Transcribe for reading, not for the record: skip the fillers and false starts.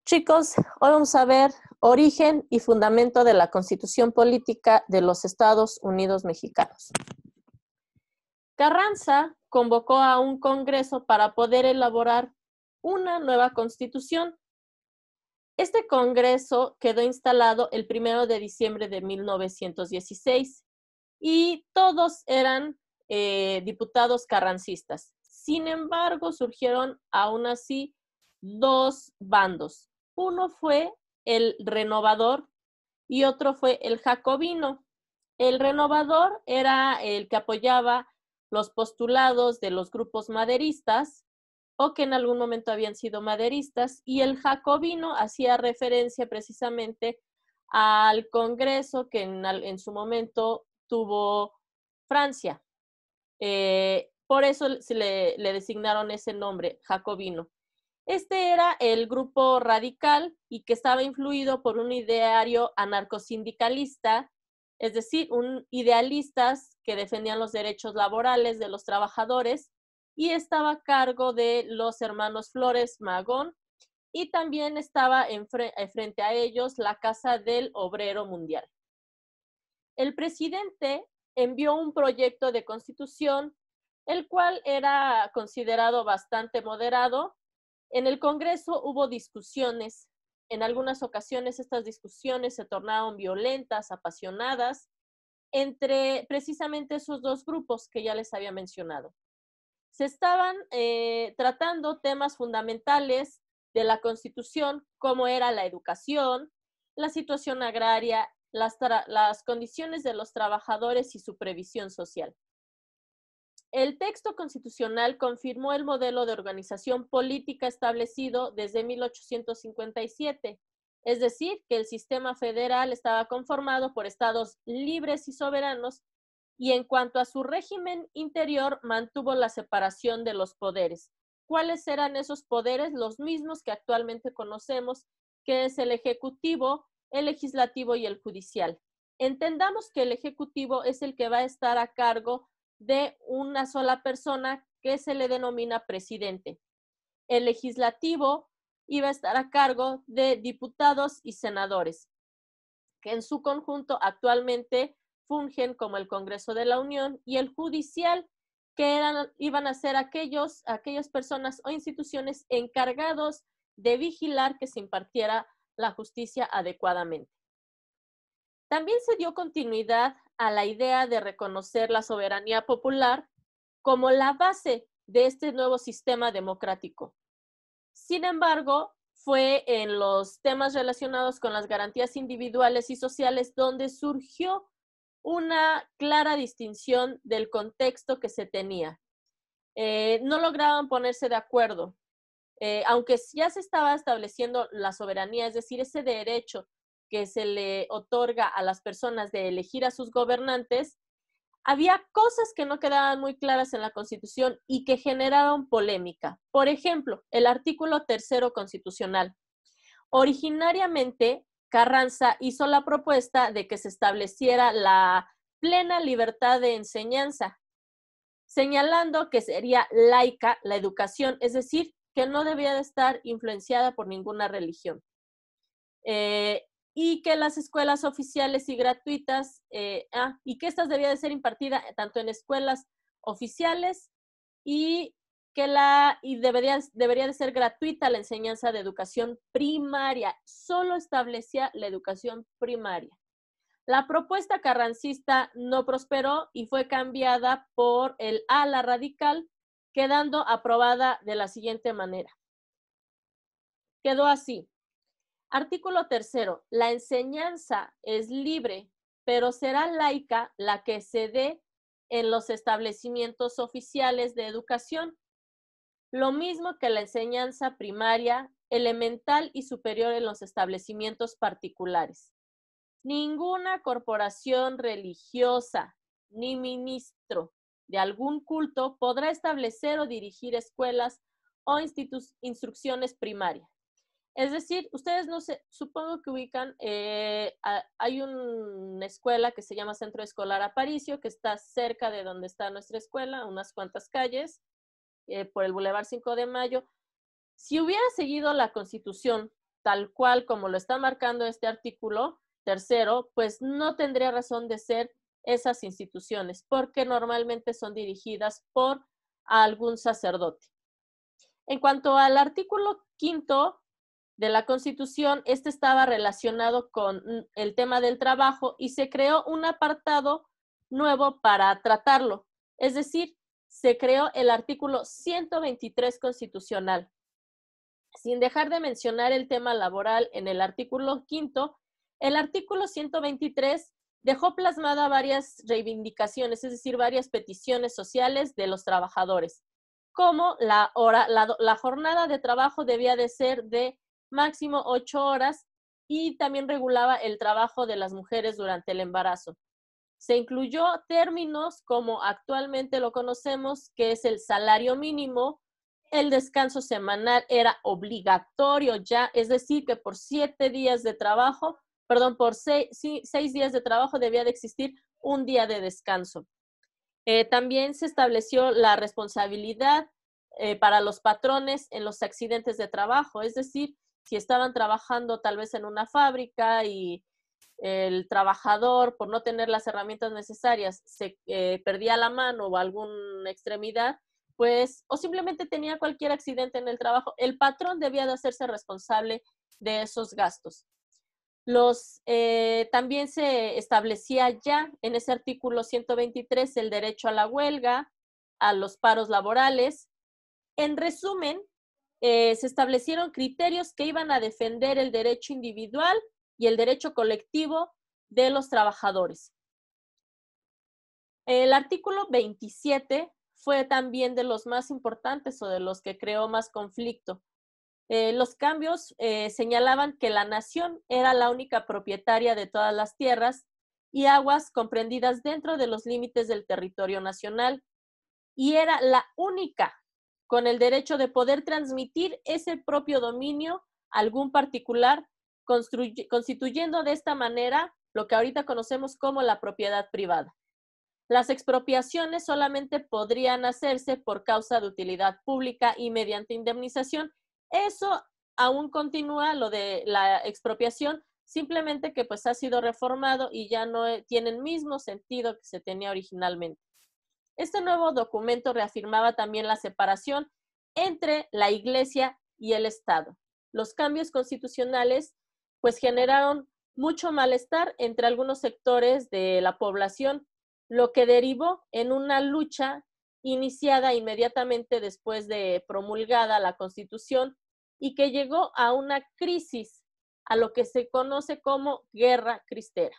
Chicos, hoy vamos a ver origen y fundamento de la Constitución Política de los Estados Unidos Mexicanos. Carranza convocó a un congreso para poder elaborar una nueva constitución. Este congreso quedó instalado el 1 de diciembre de 1916 y todos eran diputados carrancistas. Sin embargo, surgieron aún así dos bandos. Uno fue el renovador y otro fue el jacobino. El renovador era el que apoyaba los postulados de los grupos maderistas o que en algún momento habían sido maderistas, y el jacobino hacía referencia precisamente al Congreso que en su momento tuvo Francia. Por eso le designaron ese nombre, jacobino. Este era el grupo radical y que estaba influido por un ideario anarcosindicalista, es decir, idealistas que defendían los derechos laborales de los trabajadores, y estaba a cargo de los hermanos Flores Magón, y también estaba frente a ellos la Casa del Obrero Mundial. El presidente envió un proyecto de constitución, el cual era considerado bastante moderado. En el Congreso hubo discusiones. En algunas ocasiones estas discusiones se tornaron violentas, apasionadas, entre precisamente esos dos grupos que ya les había mencionado. Se estaban tratando temas fundamentales de la Constitución, como era la educación, la situación agraria, las condiciones de los trabajadores y su previsión social. El texto constitucional confirmó el modelo de organización política establecido desde 1857, es decir, que el sistema federal estaba conformado por estados libres y soberanos, y en cuanto a su régimen interior mantuvo la separación de los poderes. ¿Cuáles eran esos poderes? Los mismos que actualmente conocemos, que es el ejecutivo, el legislativo y el judicial. Entendamos que el ejecutivo es el que va a estar a cargo de una sola persona que se le denomina presidente. El legislativo iba a estar a cargo de diputados y senadores, que en su conjunto actualmente fungen como el Congreso de la Unión, y el judicial, que iban a ser aquellas personas o instituciones encargados de vigilar que se impartiera la justicia adecuadamente. También se dio continuidad a la idea de reconocer la soberanía popular como la base de este nuevo sistema democrático. Sin embargo, fue en los temas relacionados con las garantías individuales y sociales donde surgió una clara distinción del contexto que se tenía. No lograban ponerse de acuerdo, aunque ya se estaba estableciendo la soberanía, es decir, ese derecho que se le otorga a las personas de elegir a sus gobernantes. Había cosas que no quedaban muy claras en la Constitución y que generaron polémica. Por ejemplo, el artículo 3 constitucional. Originariamente, Carranza hizo la propuesta de que se estableciera la plena libertad de enseñanza, señalando que sería laica la educación, es decir, que no debía de estar influenciada por ninguna religión. Y que las escuelas oficiales y gratuitas, y que estas debían de ser impartidas tanto en escuelas oficiales y que debería de ser gratuita la enseñanza de educación primaria. Solo establecía la educación primaria. La propuesta carrancista no prosperó y fue cambiada por el ala radical, quedando aprobada de la siguiente manera. Quedó así. Artículo 3. La enseñanza es libre, pero será laica la que se dé en los establecimientos oficiales de educación, lo mismo que la enseñanza primaria, elemental y superior en los establecimientos particulares. Ninguna corporación religiosa ni ministro de algún culto podrá establecer o dirigir escuelas o instrucciones primarias. Es decir, ustedes no sé, supongo que ubican, hay una escuela que se llama Centro Escolar Aparicio, que está cerca de donde está nuestra escuela, unas cuantas calles, por el Boulevard 5 de Mayo. Si hubiera seguido la Constitución tal cual como lo está marcando este artículo tercero, pues no tendría razón de ser esas instituciones, porque normalmente son dirigidas por algún sacerdote. En cuanto al artículo quinto de la Constitución, este estaba relacionado con el tema del trabajo y se creó un apartado nuevo para tratarlo. Es decir, se creó el artículo 123 constitucional. Sin dejar de mencionar el tema laboral en el artículo quinto, el artículo 123 dejó plasmada varias reivindicaciones, es decir, varias peticiones sociales de los trabajadores, como la jornada de trabajo debía de ser de máximo 8 horas y también regulaba el trabajo de las mujeres durante el embarazo. Se incluyó términos como actualmente lo conocemos, que es el salario mínimo. El descanso semanal era obligatorio ya, es decir, que por 7 días de trabajo, perdón, por 6 días de trabajo debía de existir un día de descanso. También se estableció la responsabilidad para los patrones en los accidentes de trabajo, es decir, si estaban trabajando tal vez en una fábrica y el trabajador, por no tener las herramientas necesarias, se perdía la mano o alguna extremidad, pues, o simplemente tenía cualquier accidente en el trabajo, el patrón debía de hacerse responsable de esos gastos. También se establecía ya en ese artículo 123 el derecho a la huelga, a los paros laborales. En resumen, se establecieron criterios que iban a defender el derecho individual y el derecho colectivo de los trabajadores. El artículo 27 fue también de los más importantes o de los que creó más conflicto. Los cambios señalaban que la nación era la única propietaria de todas las tierras y aguas comprendidas dentro de los límites del territorio nacional y era la única con el derecho de poder transmitir ese propio dominio a algún particular, constituyendo de esta manera lo que ahorita conocemos como la propiedad privada. Las expropiaciones solamente podrían hacerse por causa de utilidad pública y mediante indemnización. Eso aún continúa, lo de la expropiación, simplemente que pues ha sido reformado y ya no tiene el mismo sentido que se tenía originalmente. Este nuevo documento reafirmaba también la separación entre la Iglesia y el Estado. Los cambios constitucionales pues generaron mucho malestar entre algunos sectores de la población, lo que derivó en una lucha iniciada inmediatamente después de promulgada la Constitución y que llegó a una crisis, a lo que se conoce como Guerra Cristera.